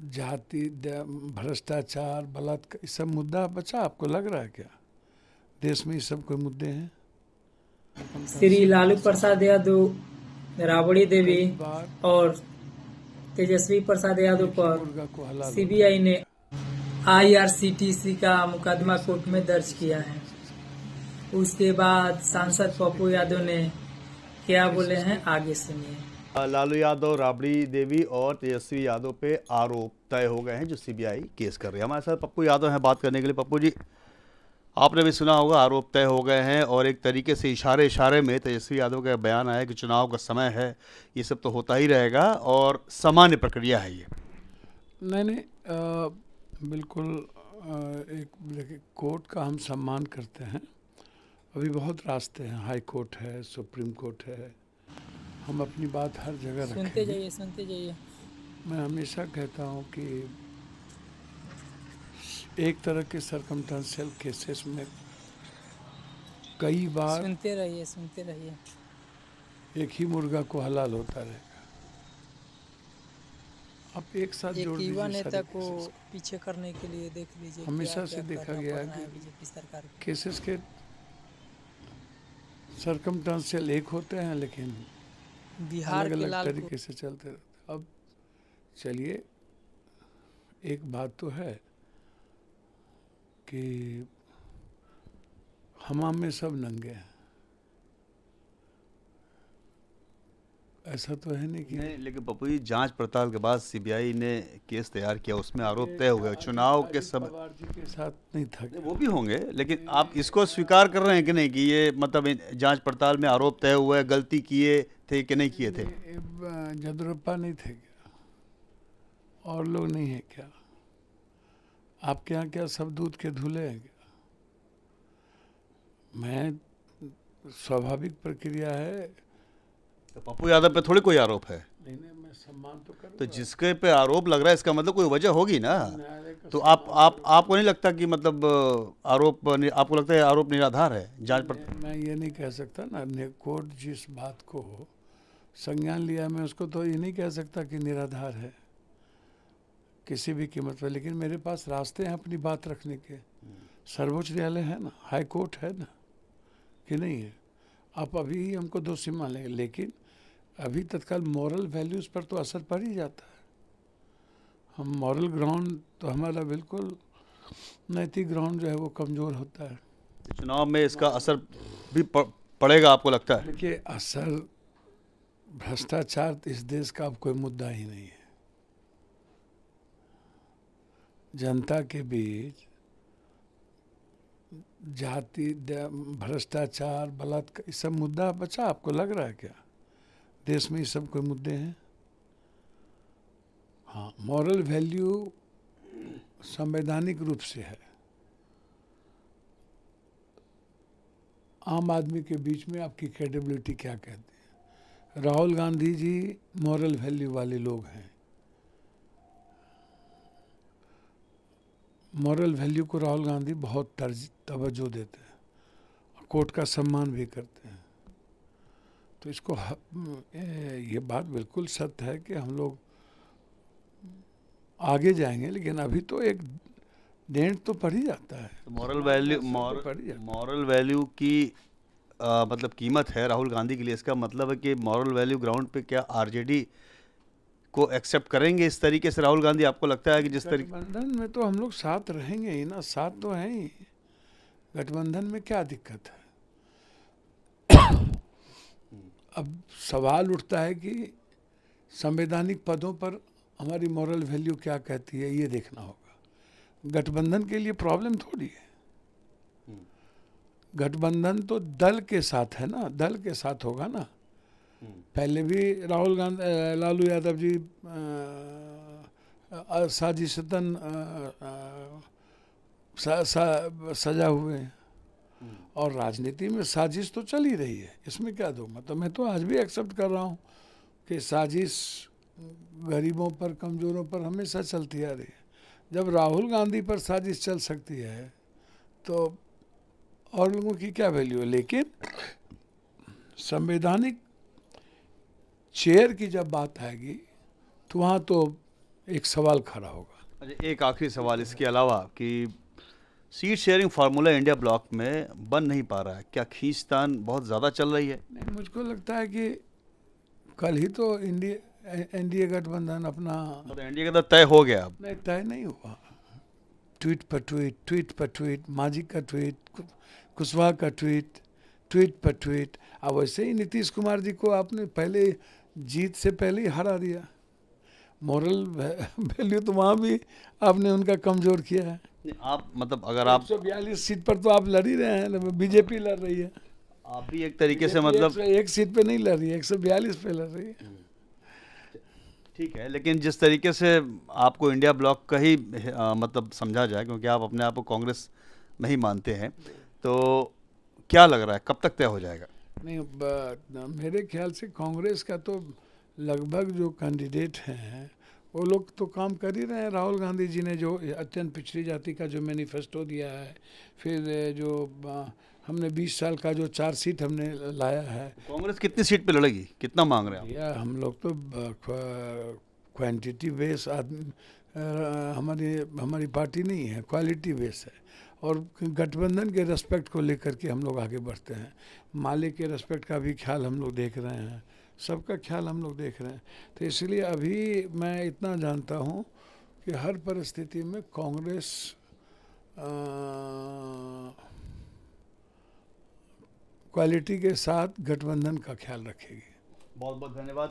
जाति भ्रष्टाचार बलात्कार, ये सब मुद्दा बचा आपको लग रहा है क्या देश में ये सब कोई मुद्दे हैं? श्री लालू प्रसाद यादव, राबड़ी देवी कई बार और तेजस्वी प्रसाद यादव एक ही पर मुर्गा को हलाल होता सीबीआई ने आईआरसीटीसी का मुकदमा कोर्ट में दर्ज किया है। उसके बाद सांसद पप्पू यादव ने क्या बोले हैं, आगे सुनिए। लालू यादव, राबड़ी देवी और तेजस्वी यादव पे आरोप तय हो गए हैं जो सीबीआई केस कर रही है। हमारे साथ पप्पू यादव हैं बात करने के लिए। पप्पू जी, आपने भी सुना होगा आरोप तय हो गए हैं और एक तरीके से इशारे इशारे में तेजस्वी यादव का बयान आया कि चुनाव का समय है, ये सब तो होता ही रहेगा और सामान्य प्रक्रिया है ये। नहीं, बिल्कुल। एक देखिए, कोर्ट का हम सम्मान करते हैं। अभी बहुत रास्ते हैं, हाई कोर्ट है, सुप्रीम कोर्ट है, हम अपनी बात हर जगह सुनते रखेंगे। जाइए। मैं हमेशा कहता हूँ कि एक तरह के सरकमस्टेंशियल केसेस में कई बार सुनते रहिए। एक ही मुर्गा को हलाल होता रहेगा। आप एक साथ एक जोड़ युवा दीजिए नेता सारे को केसेस। पीछे करने के लिए देख लीजिए हमेशा से क्या देखा करना गया पड़ है रहा कि है बीजेपी सरकार को। केसेस के सरकमस्टेंशियल एक होते हैं लेकिन बिहार अलग के अलग लाल को तरीके से चलते रहते। अब चलिए, एक बात तो है कि हमाम में सब नंगे हैं, ऐसा तो है नहीं कि नहीं, लेकिन पप्पू जी, जांच पड़ताल के बाद सीबीआई ने केस तैयार किया, उसमें आरोप तय हो गए चुनाव के समय। पवार जी के साथ नहीं था नहीं, वो भी होंगे, लेकिन आप इसको स्वीकार कर रहे हैं कि नहीं कि ये मतलब जांच पड़ताल में आरोप तय हुआ है, गलती किए थे कि नहीं किए थे? जदुरप्पा नहीं थे क्या? और लोग नहीं है क्या? आपके यहाँ क्या सब दूध के धुले हैं क्या? मैं स्वाभाविक प्रक्रिया है। तो पप्पू यादव पे थोड़ी कोई आरोप है। नहीं, मैं सम्मान तो तो करूँगा। जिसके पे आरोप लग रहा है इसका मतलब कोई वजह होगी ना। न्यायालय का तो सम्मान करूँगा। आपको नहीं लगता कि मतलब आपको लगता है आरोप निराधार है जांच पड़ताल? मैं ये नहीं कह सकता ना, कोर्ट जिस बात को संज्ञान लिया, मैं उसको तो ये नहीं कह सकता कि निराधार है किसी भी कीमत पर। लेकिन मेरे पास रास्ते हैं अपनी बात रखने के। सर्वोच्च न्यायालय है ना, हाई कोर्ट है ना, कि नहीं है? आप अभी ही हमको दोषी मान लेंगे, लेकिन अभी तत्काल मॉरल वैल्यूज पर तो असर पड़ ही जाता है। हम मॉरल ग्राउंड तो हमारा बिल्कुल, नैतिक ग्राउंड जो है वो कमज़ोर होता है। चुनाव में इसका असर भी पड़ेगा आपको लगता है? देखिए, असर, भ्रष्टाचार इस देश का अब कोई मुद्दा ही नहीं है। जनता के बीच जाति भ्रष्टाचार बलात्कार, ये सब मुद्दा बचा आपको लग रहा है क्या देश में ये सब कोई मुद्दे हैं? हाँ, मॉरल वैल्यू संवैधानिक रूप से है। आम आदमी के बीच में आपकी क्रेडिबिलिटी क्या कहती है? राहुल गांधी जी मॉरल वैल्यू वाले लोग हैं। मॉरल वैल्यू को राहुल गांधी बहुत तवज्जो देते हैं, कोर्ट का सम्मान भी करते हैं। तो इसको ये बात बिल्कुल सत्य है कि हम लोग आगे जाएंगे, लेकिन अभी तो एक डेंट तो पड़ ही जाता है। मॉरल वैल्यू की मतलब कीमत है राहुल गांधी के लिए। इसका मतलब है कि मॉरल वैल्यू ग्राउंड पे क्या आरजेडी को एक्सेप्ट करेंगे इस तरीके से राहुल गांधी? आपको लगता है कि जिस तरीके गठबंधन में तो हम लोग साथ रहेंगे ही ना, साथ तो हैं ही। गठबंधन में क्या दिक्कत है? अब सवाल उठता है कि संवैधानिक पदों पर हमारी मॉरल वैल्यू क्या कहती है, ये देखना होगा। गठबंधन के लिए प्रॉब्लम थोड़ी है। गठबंधन तो दल के साथ है ना, दल के साथ होगा ना। पहले भी राहुल गांधी, लालू यादव जी साजिशतन सजा हुए हैं, और राजनीति में साजिश तो चल ही रही है, इसमें क्या दो मतलब। मैं तो आज भी एक्सेप्ट कर रहा हूँ कि साजिश गरीबों पर, कमज़ोरों पर हमेशा चलती आ रही है। जब राहुल गांधी पर साजिश चल सकती है तो और लोगों की क्या वैल्यू है? लेकिन संवैधानिक चेयर की जब बात आएगी तो वहाँ तो एक सवाल खड़ा होगा। अच्छा, एक आखिरी सवाल इसके अलावा कि seat sharing formula India block में बन नहीं पा रहा है, क्या खींचतान बहुत ज़्यादा चल रही है? नहीं, मुझको लगता है कि कल ही तो एनडीए गठबंधन अपना, मतलब इंडिया का तो तय हो गया अब। नहीं तय नहीं हुआ। ट्वीट पर ट्वीट, ट्वीट पर ट्वीट, मांझी का ट्वीट, कुशवाहा का ट्वीट, ट्वीट पर ट्वीट। अब वैसे ही नीतीश कुमार जी को आपने पहले जीत से पहले ही हरा दिया। मोरल वैल्यू तो वहाँ भी आपने उनका कमजोर किया है। आप मतलब अगर आप 142 सीट पर तो आप लड़ ही रहे हैं, बीजेपी लड़ रही है। आप भी एक तरीके से BJP मतलब 101 सीट पे नहीं लड़ रही है, 142 पे लड़ रही है। ठीक है, लेकिन जिस तरीके से आपको इंडिया ब्लॉक का ही मतलब समझा जाए, क्योंकि आप अपने आप को कांग्रेस नहीं मानते हैं, तो क्या लग रहा है कब तक तय हो जाएगा? नहीं, मेरे ख्याल से कांग्रेस का तो लगभग जो कैंडिडेट हैं वो लोग तो काम कर ही रहे हैं। राहुल गांधी जी ने जो अत्यंत पिछड़ी जाति का जो मैनिफेस्टो दिया है, फिर जो हमने 20 साल का जो 4 सीट हमने लाया है। कांग्रेस कितनी सीट पे लड़ेगी, कितना मांग रहे हैं आप? या हम लोग तो क्वांटिटी बेस आदमी, हमारी हमारी पार्टी नहीं है, क्वालिटी बेस है। और गठबंधन के रेस्पेक्ट को लेकर के हम लोग आगे बढ़ते हैं। माले के रेस्पेक्ट का भी ख्याल हम लोग देख रहे हैं, सबका ख्याल हम लोग देख रहे हैं। तो इसलिए अभी मैं इतना जानता हूँ कि हर परिस्थिति में कांग्रेस क्वालिटी के साथ गठबंधन का ख्याल रखेगी। बहुत बहुत धन्यवाद।